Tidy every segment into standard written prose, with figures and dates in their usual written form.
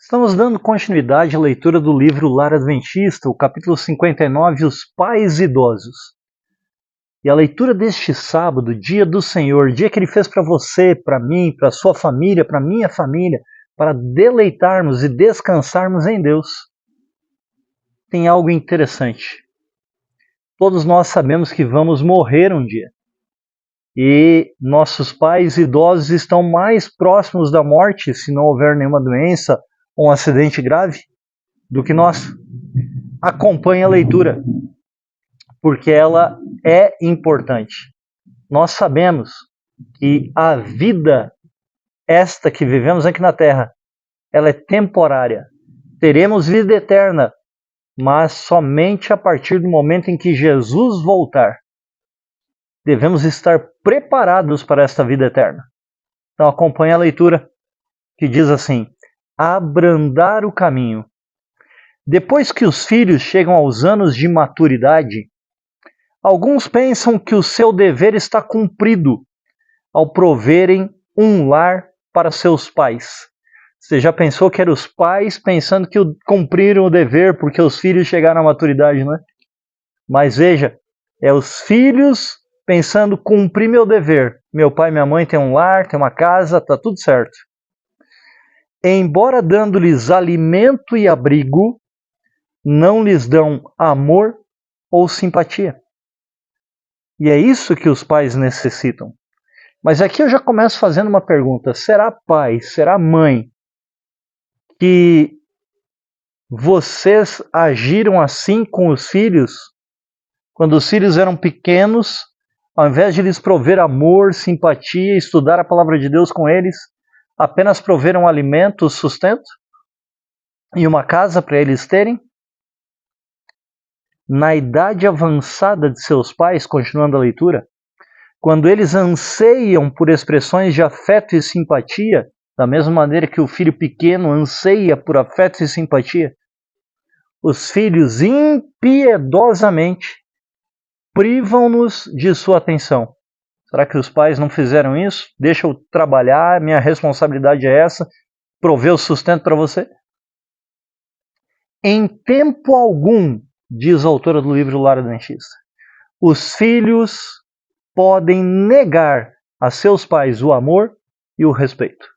Estamos dando continuidade à leitura do livro Lar Adventista, o capítulo 59, Os Pais Idosos. E a leitura deste sábado, dia do Senhor, dia que Ele fez para você, para mim, para sua família, para minha família, para deleitarmos e descansarmos em Deus, tem algo interessante. Todos nós sabemos que vamos morrer um dia. E nossos pais idosos estão mais próximos da morte, se não houver nenhuma doença ou um acidente grave, do que nós. Acompanhe a leitura, porque ela é importante. Nós sabemos que a vida, esta que vivemos aqui na Terra, ela é temporária. Teremos vida eterna, mas somente a partir do momento em que Jesus voltar. Devemos estar preparados para esta vida eterna. Então acompanhe a leitura, que diz assim: abrandar o caminho. Depois que os filhos chegam aos anos de maturidade, alguns pensam que o seu dever está cumprido ao proverem um lar para seus pais. Você já pensou que eram os pais pensando que cumpriram o dever porque os filhos chegaram à maturidade, não é? Mas veja, é os filhos pensando cumprir meu dever. Meu pai e minha mãe têm um lar, têm uma casa, está tudo certo. Embora dando-lhes alimento e abrigo, não lhes dão amor ou simpatia. E é isso que os pais necessitam. Mas aqui eu já começo fazendo uma pergunta. Será pai, será mãe que vocês agiram assim com os filhos? Quando os filhos eram pequenos, ao invés de lhes prover amor, simpatia, estudar a palavra de Deus com eles, apenas proveram alimento, sustento e uma casa para eles terem? Na idade avançada de seus pais, continuando a leitura, quando eles anseiam por expressões de afeto e simpatia, da mesma maneira que o filho pequeno anseia por afeto e simpatia, os filhos impiedosamente privam-nos de sua atenção. Será que os pais não fizeram isso? Deixa eu trabalhar, minha responsabilidade é essa, prover o sustento para você? Em tempo algum, diz a autora do livro Lar Adventista, os filhos podem negar a seus pais o amor e o respeito.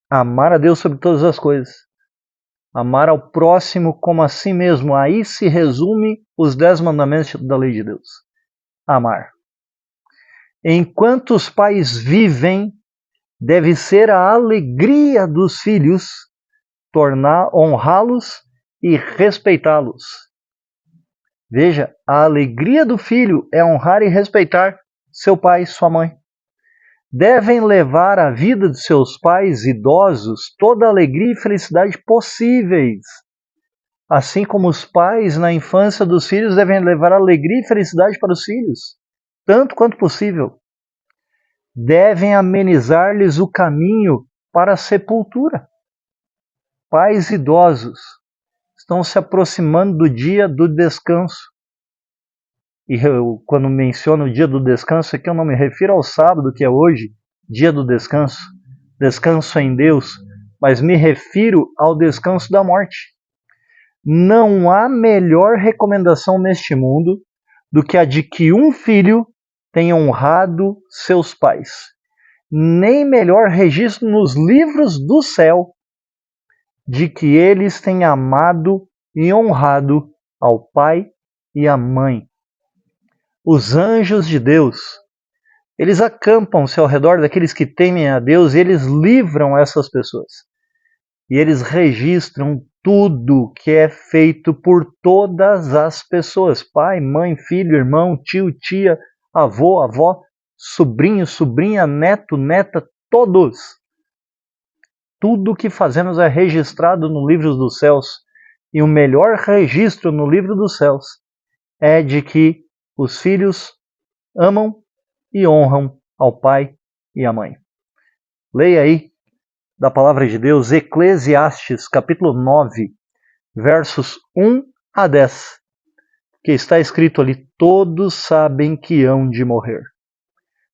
Amar a Deus sobre todas as coisas. Amar ao próximo como a si mesmo. Aí se resume os 10 mandamentos da lei de Deus. Amar. Enquanto os pais vivem, deve ser a alegria dos filhos honrá-los e respeitá-los. Veja, a alegria do filho é honrar e respeitar seu pai e sua mãe. Devem levar à vida de seus pais idosos toda a alegria e felicidade possíveis. Assim como os pais na infância dos filhos devem levar alegria e felicidade para os filhos, tanto quanto possível. Devem amenizar-lhes o caminho para a sepultura. Pais idosos estão se aproximando do dia do descanso. E quando menciono o dia do descanso, aqui eu não me refiro ao sábado, que é hoje, dia do descanso, descanso em Deus, mas me refiro ao descanso da morte. Não há melhor recomendação neste mundo do que a de que um filho tenha honrado seus pais. Nem melhor registro nos livros do céu de que eles têm amado e honrado ao pai e à mãe. Os anjos de Deus, eles acampam-se ao redor daqueles que temem a Deus e eles livram essas pessoas. E eles registram tudo que é feito por todas as pessoas. Pai, mãe, filho, irmão, tio, tia, avô, avó, sobrinho, sobrinha, neto, neta, todos. Tudo o que fazemos é registrado no livro dos céus. E o melhor registro no livro dos céus é de que os filhos amam e honram ao pai e à mãe. Leia aí da palavra de Deus, Eclesiastes, capítulo 9, versos 1 a 10, que está escrito ali: todos sabem que hão de morrer.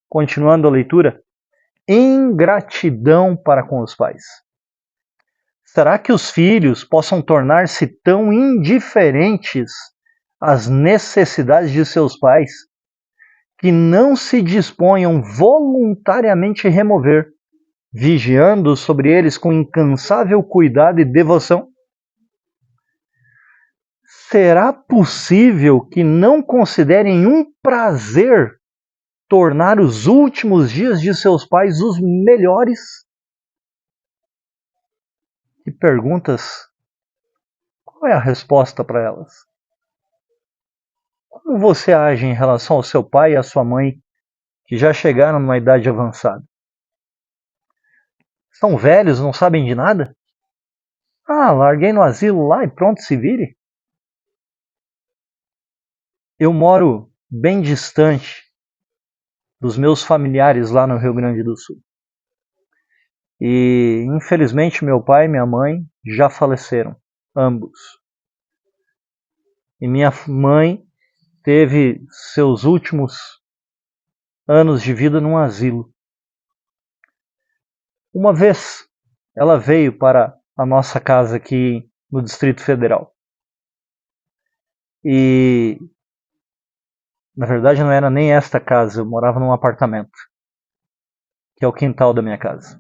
Continuando a leitura, ingratidão para com os pais. Será que os filhos possam tornar-se tão indiferentes às necessidades de seus pais que não se disponham voluntariamente a remover, vigiando sobre eles com incansável cuidado e devoção? Será possível que não considerem um prazer tornar os últimos dias de seus pais os melhores? Que perguntas? Qual é a resposta para elas? Como você age em relação ao seu pai e à sua mãe, que já chegaram numa idade avançada? São velhos, não sabem de nada? Ah, larguei no asilo lá e pronto, se vire. Eu moro bem distante dos meus familiares lá no Rio Grande do Sul. E, infelizmente, meu pai e minha mãe já faleceram, ambos. E minha mãe teve seus últimos anos de vida num asilo. Uma vez, ela veio para a nossa casa aqui no Distrito Federal. E, na verdade, não era nem esta casa, eu morava num apartamento, que é o quintal da minha casa.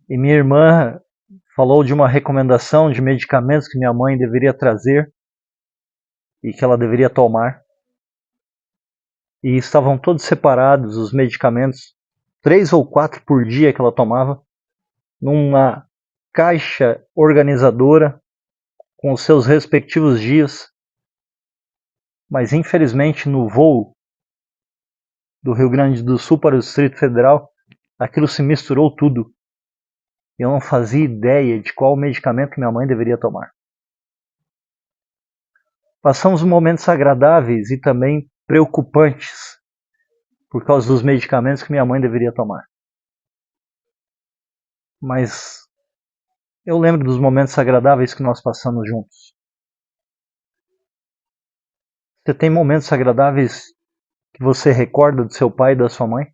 E minha irmã falou de uma recomendação de medicamentos que minha mãe deveria trazer e que ela deveria tomar. E estavam todos separados os medicamentos, 3 ou 4 por dia que ela tomava, numa caixa organizadora com os seus respectivos dias. Mas infelizmente no voo do Rio Grande do Sul para o Distrito Federal, aquilo se misturou tudo. Eu não fazia ideia de qual medicamento minha mãe deveria tomar. Passamos momentos agradáveis e também preocupantes por causa dos medicamentos que minha mãe deveria tomar. Mas eu lembro dos momentos agradáveis que nós passamos juntos. Você tem momentos agradáveis que você recorda do seu pai e da sua mãe?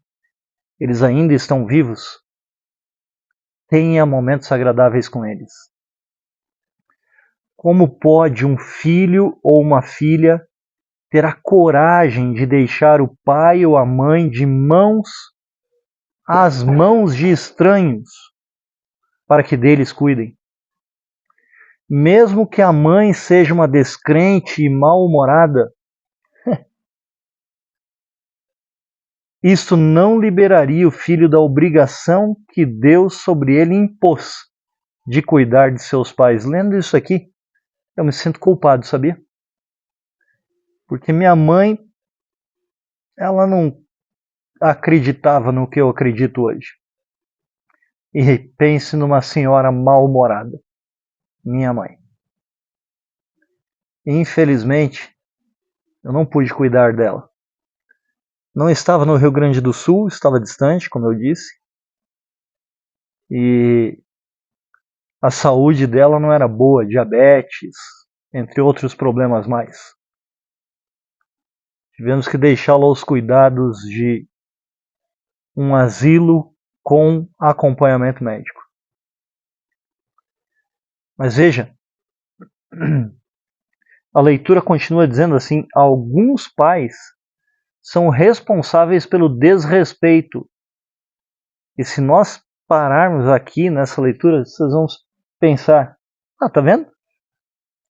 Eles ainda estão vivos? Tenha momentos agradáveis com eles. Como pode um filho ou uma filha ter a coragem de deixar o pai ou a mãe de mãos às mãos de estranhos para que deles cuidem? Mesmo que a mãe seja uma descrente e mal-humorada, isso não liberaria o filho da obrigação que Deus sobre ele impôs de cuidar de seus pais. Lendo isso aqui, eu me sinto culpado, sabia? Porque minha mãe, ela não acreditava no que eu acredito hoje. E pense numa senhora mal-humorada, minha mãe. Infelizmente, eu não pude cuidar dela. Não estava no Rio Grande do Sul, estava distante, como eu disse. E a saúde dela não era boa, diabetes, entre outros problemas mais. Tivemos que deixá-la aos cuidados de um asilo com acompanhamento médico. Mas veja, a leitura continua dizendo assim: alguns pais são responsáveis pelo desrespeito. E se nós pararmos aqui nessa leitura, vocês vão pensar: ah, tá vendo?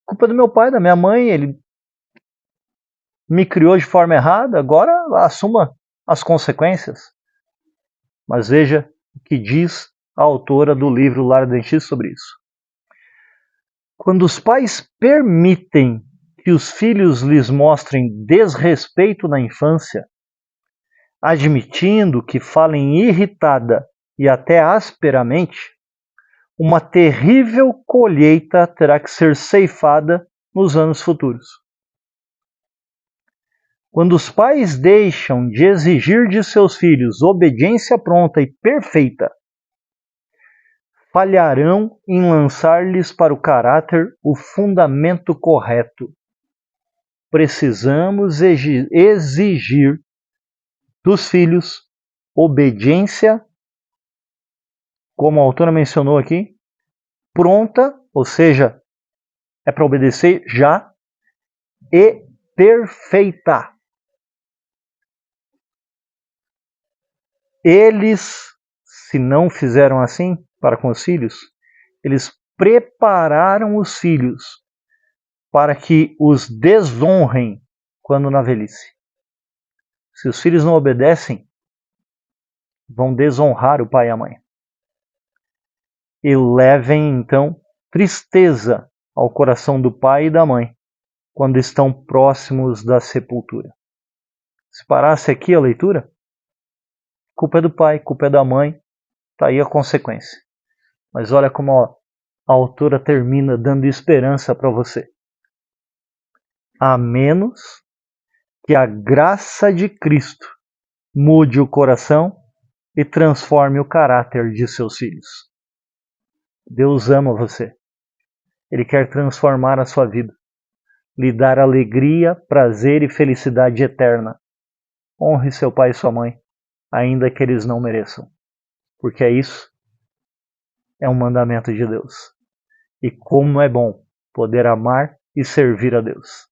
Culpa do meu pai, da minha mãe, ele me criou de forma errada, agora assuma as consequências. Mas veja o que diz a autora do livro Lar Dentista sobre isso. Quando os pais permitem que os filhos lhes mostrem desrespeito na infância, admitindo que falem irritada e até asperamente, uma terrível colheita terá que ser ceifada nos anos futuros. Quando os pais deixam de exigir de seus filhos obediência pronta e perfeita, falharão em lançar-lhes para o caráter o fundamento correto. Precisamos exigir dos filhos obediência como a autora mencionou aqui, pronta, ou seja, é para obedecer já, e perfeita. Eles, se não fizeram assim para com os filhos, eles prepararam os filhos para que os desonrem quando na velhice. Se os filhos não obedecem, vão desonrar o pai e a mãe. E levem, então, tristeza ao coração do pai e da mãe quando estão próximos da sepultura. Se parasse aqui a leitura, culpa é do pai, culpa é da mãe, está aí a consequência. Mas olha como a autora termina dando esperança para você. A menos que a graça de Cristo mude o coração e transforme o caráter de seus filhos. Deus ama você. Ele quer transformar a sua vida, lhe dar alegria, prazer e felicidade eterna. Honre seu pai e sua mãe, ainda que eles não mereçam, porque isso é um mandamento de Deus. E como é bom poder amar e servir a Deus.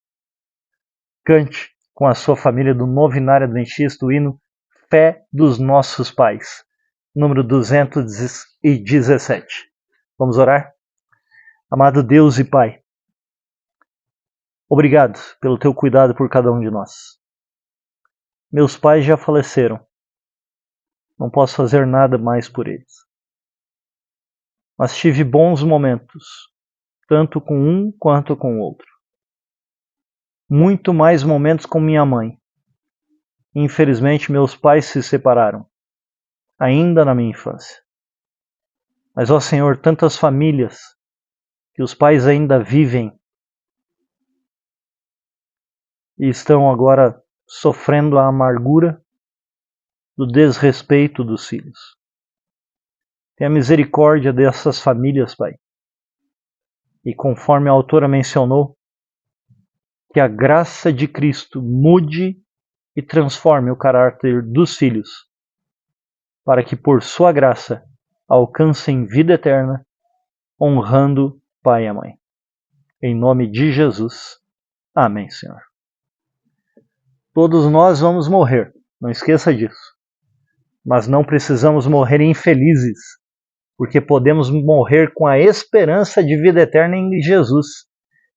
Cante com a sua família do Novinário Adventista o hino Fé dos Nossos Pais, número 217. Vamos orar? Amado Deus e Pai, obrigado pelo teu cuidado por cada um de nós. Meus pais já faleceram. Não posso fazer nada mais por eles. Mas tive bons momentos, tanto com um quanto com o outro. Muito mais momentos com minha mãe. Infelizmente, meus pais se separaram, ainda na minha infância. Mas, ó Senhor, tantas famílias que os pais ainda vivem e estão agora sofrendo a amargura do desrespeito dos filhos. Tenha misericórdia dessas famílias, Pai. E conforme a autora mencionou, que a graça de Cristo mude e transforme o caráter dos filhos, para que por sua graça alcancem vida eterna, honrando pai e a mãe. Em nome de Jesus. Amém, Senhor. Todos nós vamos morrer, não esqueça disso. Mas não precisamos morrer infelizes, porque podemos morrer com a esperança de vida eterna em Jesus.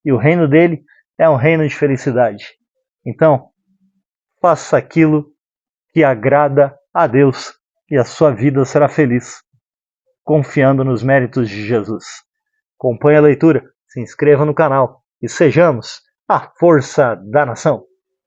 E o reino dele é um reino de felicidade. Então, faça aquilo que agrada a Deus e a sua vida será feliz, confiando nos méritos de Jesus. Acompanhe a leitura, se inscreva no canal e sejamos a força da nação.